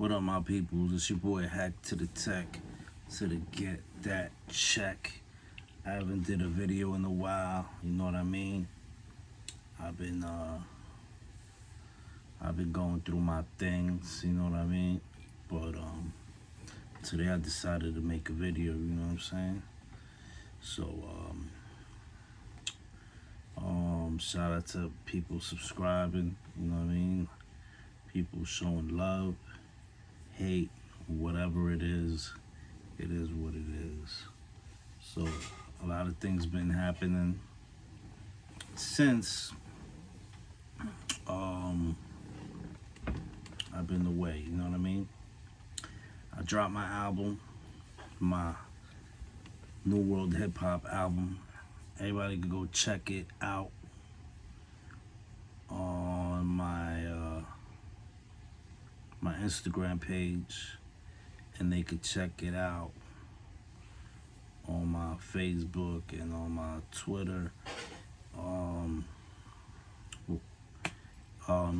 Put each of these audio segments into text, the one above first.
What up, my peoples? It's your boy Hack to the Tech to the Get That Check. I haven't did a video in a while, you know what I mean? I've been going through my things, you know what I mean? But today I decided to make a video, you know what I'm saying? So shout out to people subscribing, you know what I mean? People showing love, hate, whatever it is what it is. So a lot of things been happening since I've been away, you know what I mean? I dropped my album, my New World Hip Hop album. Everybody can go check it out on my my Instagram page, and they could check it out on my Facebook and on my Twitter.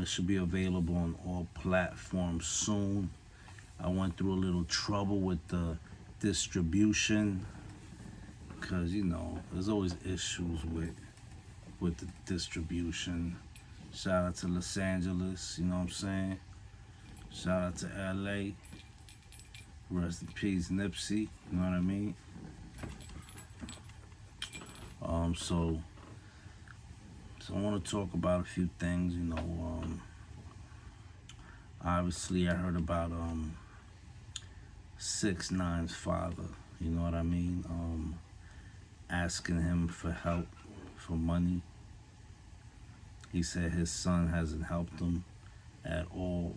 It should be available on all platforms soon. I went through a little trouble with the distribution because, you know, there's always issues with the distribution. Shout out to Los Angeles, you know what I'm saying? Shout out to LA. Rest in peace, Nipsey, you know what I mean? So I want to talk about a few things, you know. Obviously, I heard about 6ix9ine's father, you know what I mean? Asking him for help, for money. He said his son hasn't helped him at all.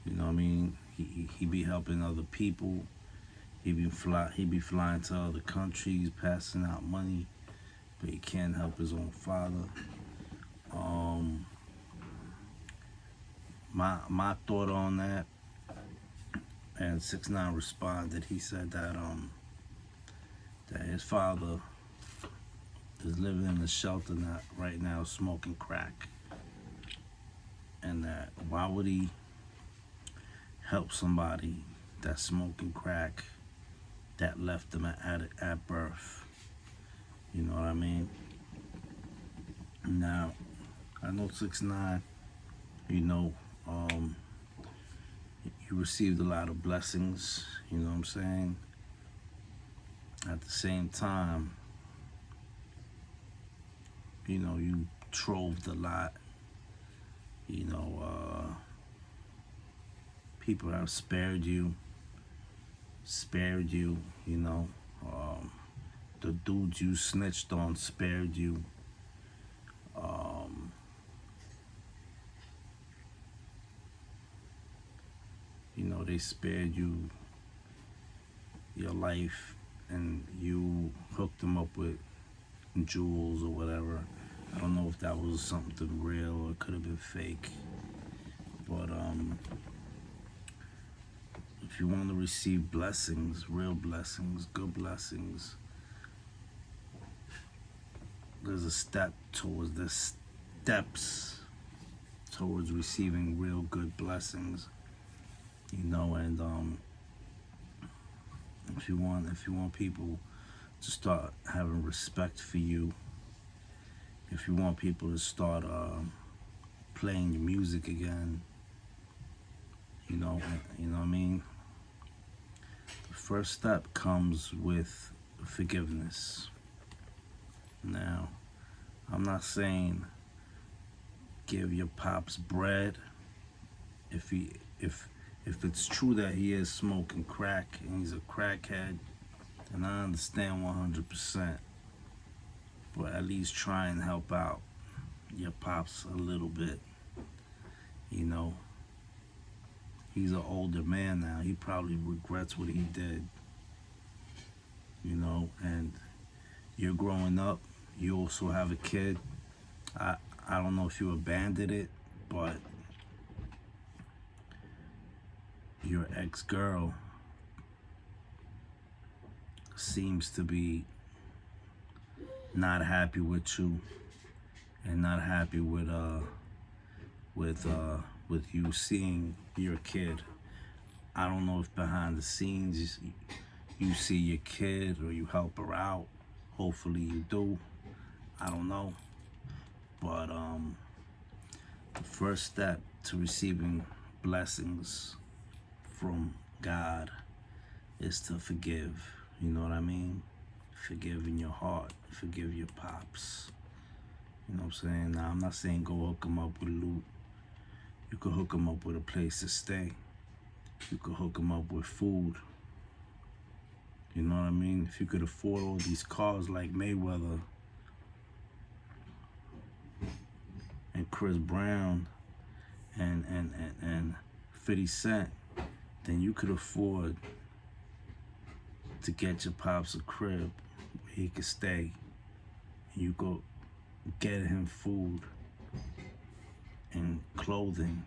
You know what I mean? He be helping other people. He be flying to other countries, passing out money, but he can't help his own father. My thought on that, and 6ix9ine responded. He said that that his father is living in a shelter right now, smoking crack, and that why would he help somebody that's smoking crack that left them at birth? You know what I mean? Now, I know 6ix9ine, you know, you received a lot of blessings, you know what I'm saying? At the same time, you know, you troved a lot, you know, people have spared you, you know. The dudes you snitched on spared you. You know, they spared you your life, and you hooked them up with jewels or whatever. I don't know if that was something real or it could have been fake. But if you want to receive blessings, real blessings, good blessings, there's a step towards the steps towards receiving real good blessings, you know. And if you want people to start having respect for you, if you want people to start playing your music again, you know what I mean? The first step comes with forgiveness. Now, I'm not saying give your pops bread. If it's true that he is smoking crack and he's a crackhead, then I understand 100%. But at least try and help out your pops a little bit. You know, he's an older man now. He probably regrets what he did. You know, and you're growing up. You also have a kid. I don't know if you abandoned it, but your ex-girl seems to be not happy with you and not happy with you seeing your kid I don't know if behind the scenes you see your kid or you help her out. Hopefully you do. I don't know. But the first step to receiving blessings from God is to forgive. You know what I mean? Forgive in your heart. Forgive your pops. You know what I'm saying? Now, I'm not saying go hook them up with loot. You could hook them up with a place to stay. You could hook them up with food. You know what I mean? If you could afford all these cars like Mayweather and Chris Brown and 50 Cent, then you could afford to get your pops a crib where he could stay. You go get him food and clothing.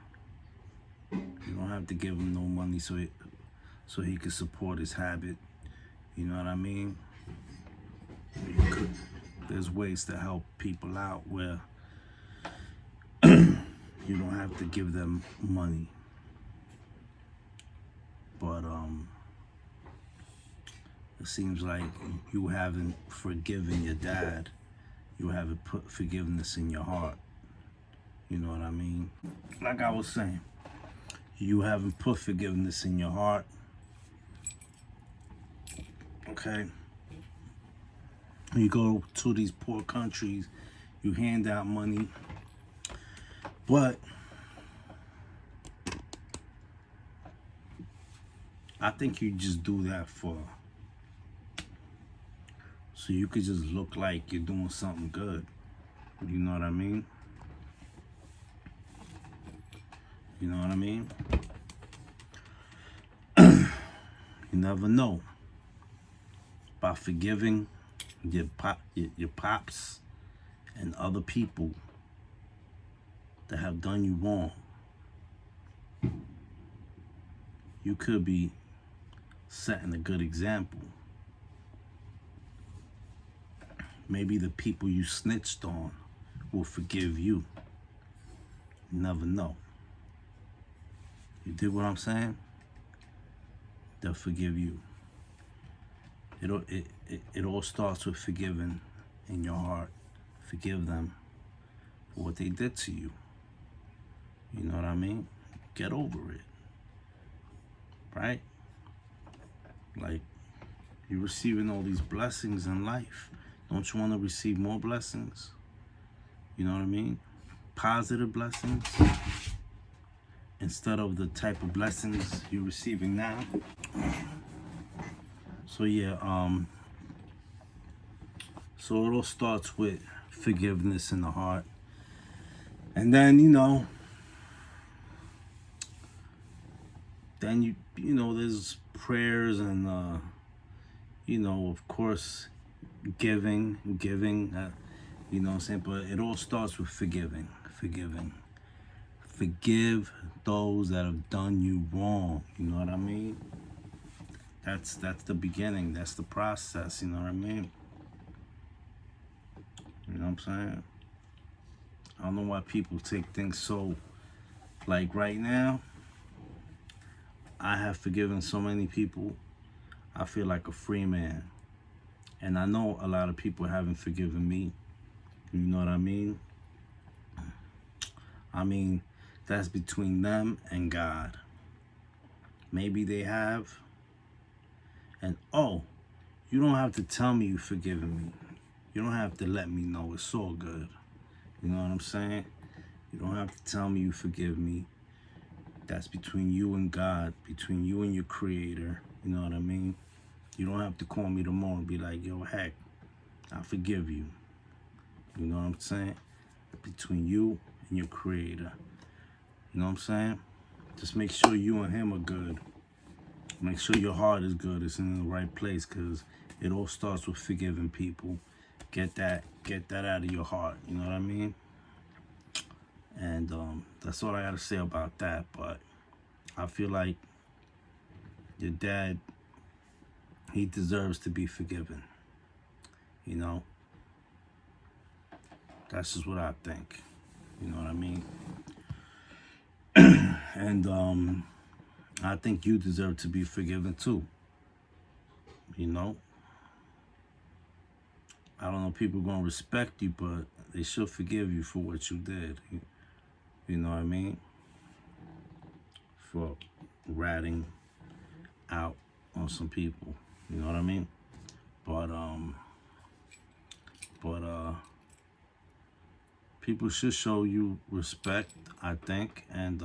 You don't have to give him no money so he could support his habit. You know what I mean? There's ways to help people out where you don't have to give them money. But it seems like you haven't forgiven your dad. You haven't put forgiveness in your heart. You know what I mean? Like I was saying, you haven't put forgiveness in your heart. Okay? You go to these poor countries, you hand out money, but I think you just do that so you could just look like you're doing something good. You know what I mean? You know what I mean? You never know. By forgiving your pops and other people that have done you wrong, you could be setting a good example. Maybe the people you snitched on will forgive you. You never know. You dig what I'm saying? They'll forgive you. It all starts with forgiving in your heart. Forgive them for what they did to you. You know what I mean? Get over it. Right? Like, you're receiving all these blessings in life. Don't you want to receive more blessings? You know what I mean? Positive blessings instead of the type of blessings you're receiving now. So yeah, so it all starts with forgiveness in the heart. And then, then you know, there's prayers and, of course, giving, you know what I'm saying? But it all starts with forgiving. Forgive those that have done you wrong. You know what I mean? That's the beginning. That's the process. You know what I mean? You know what I'm saying? I don't know why people take things so, like right now, I have forgiven so many people. I feel like a free man. And I know a lot of people haven't forgiven me. You know what I mean? I mean, that's between them and God. Maybe they have. And you don't have to tell me you've forgiven me. You don't have to let me know. It's all good. You know what I'm saying? You don't have to tell me you forgive me. That's between you and God, between you and your creator. You know what I mean? You don't have to call me tomorrow and be like, yo, heck, I forgive you. You know what I'm saying? Between you and your creator. You know what I'm saying? Just make sure you and him are good. Make sure your heart is good. It's in the right place, because it all starts with forgiving people. Get that out of your heart. You know what I mean? And that's all I got to say about that. But I feel like your dad, he deserves to be forgiven. You know? That's just what I think. You know what I mean? And I think you deserve to be forgiven too. You know, I don't know, people gonna respect you, but they should forgive you for what you did. You know what I mean? For ratting out on some people. You know what I mean? But people should show you respect, I think, and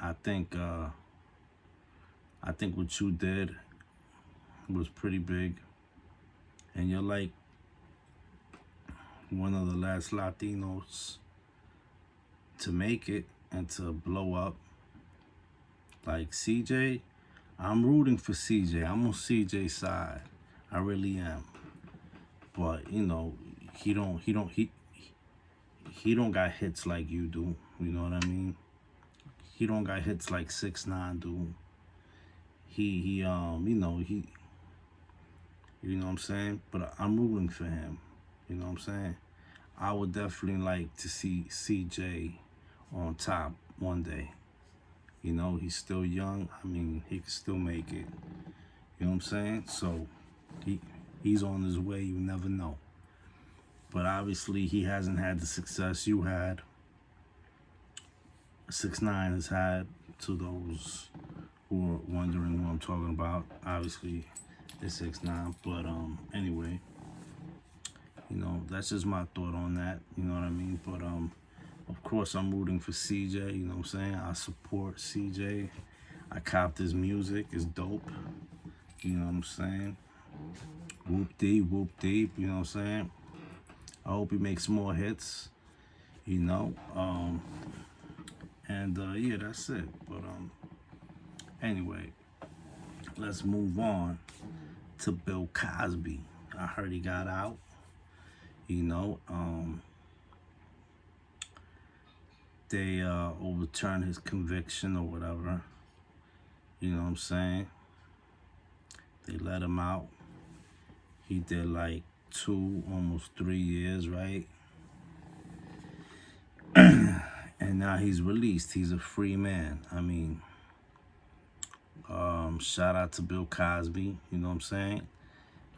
I think I think what you did was pretty big, and you're like one of the last Latinos to make it and to blow up. Like CJ, I'm rooting for CJ. I'm on CJ's side. I really am. But you know, he don't got hits like you do. You know what I mean? He don't got hits like 6ix9ine do. He you know what I'm saying? But I'm rooting for him. You know what I'm saying? I would definitely like to see CJ on top one day. You know, he's still young. I mean, he can still make it. You know what I'm saying? So he's on his way. You never know. But obviously, he hasn't had the success you had. 6ix9ine has had. To those who are wondering what I'm talking about, obviously, it's 6ix9ine. But anyway, you know, that's just my thought on that. You know what I mean? But of course, I'm rooting for CJ. You know what I'm saying? I support CJ. I copped his music. It's dope. You know what I'm saying? Whoop-dee, whoop-dee. You know what I'm saying? I hope he makes more hits. You know? Yeah, that's it. But anyway, let's move on to Bill Cosby. I heard he got out. You know, they overturned his conviction or whatever. You know what I'm saying? They let him out. He did like 2, almost 3 years, right? And now he's released. He's a free man. I mean, shout out to Bill Cosby. You know what I'm saying?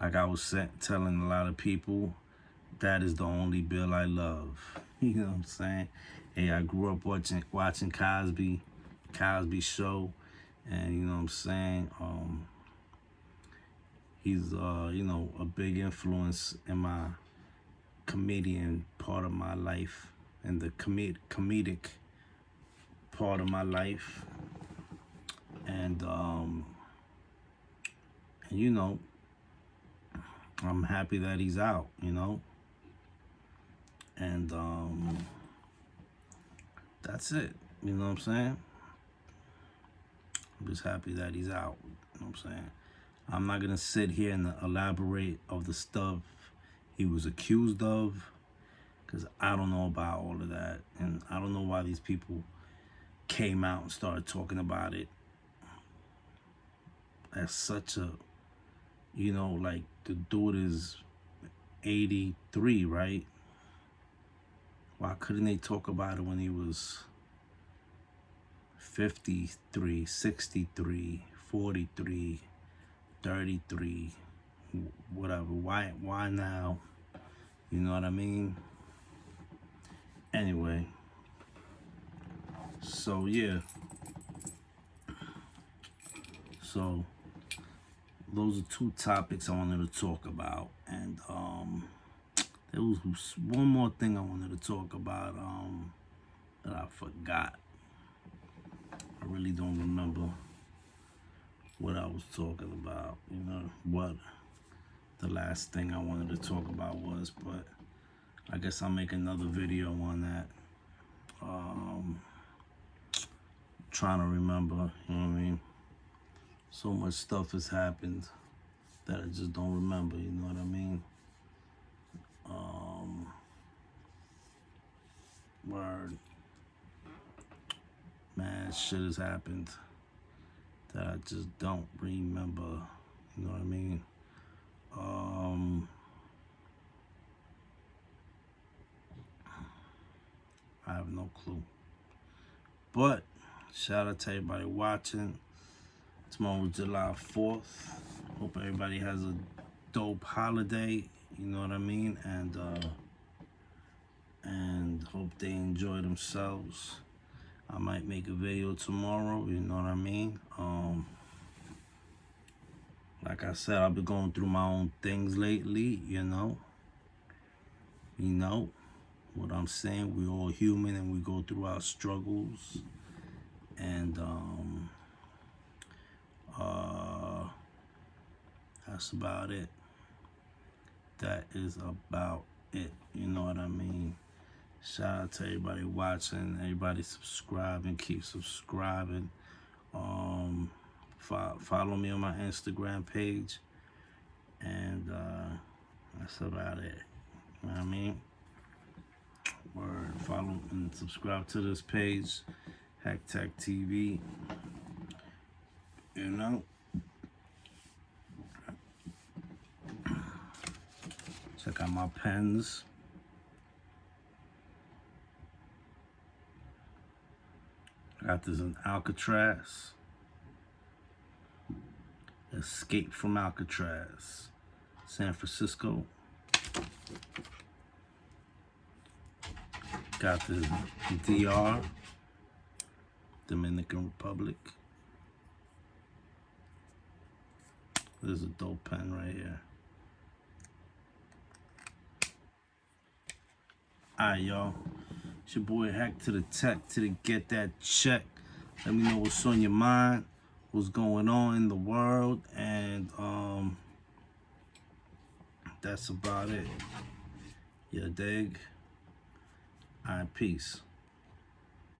Like I was telling a lot of people, that is the only Bill I love. You know what I'm saying? Hey, I grew up watching Cosby show, and you know what I'm saying? He's you know, a big influence in my comedian part of my life, and the comedic part of my life. And you know, I'm happy that he's out, you know. And that's it. You know what I'm saying? I'm just happy that he's out. You know what I'm saying? I'm not gonna sit here and elaborate of the stuff he was accused of, because I don't know about all of that, and I don't know why these people came out and started talking about it as such a, you know, like the dude is 83, right? Why couldn't they talk about it when he was 53, 63, 43, 33, whatever? Why now? You know what I mean? Anyway, so yeah. So those are 2 topics I wanted to talk about. And there was one more thing I wanted to talk about that I forgot. I really don't remember what I was talking about, you know, what the last thing I wanted to talk about was, but I guess I'll make another video on that. Trying to remember, you know what I mean? So much stuff has happened that I just don't remember, you know what I mean? Word. Man, shit has happened that I just don't remember, you know what I mean? I have no clue. But shout out to everybody watching. Tomorrow's July 4th. Hope everybody has a dope holiday. You know what I mean? And hope they enjoy themselves. I might make a video tomorrow. You know what I mean? Like I said, I've been going through my own things lately. You know what I'm saying? We're all human and we go through our struggles. And that's about it. That is about it. You know what I mean? Shout out to everybody watching, everybody subscribing, keep subscribing. Follow me on my Instagram page. And that's about it. You know what I mean? Word. Follow and subscribe to this page, Hack Tech TV. You know? Check out my pens. I got this in Alcatraz. Escape from Alcatraz. San Francisco. Got the DR. Dominican Republic. There's a dope pen right here. Alright, y'all. It's your boy Hack to the Tech to get that check. Let me know what's on your mind, what's going on in the world, and that's about it. You dig? Alright, peace.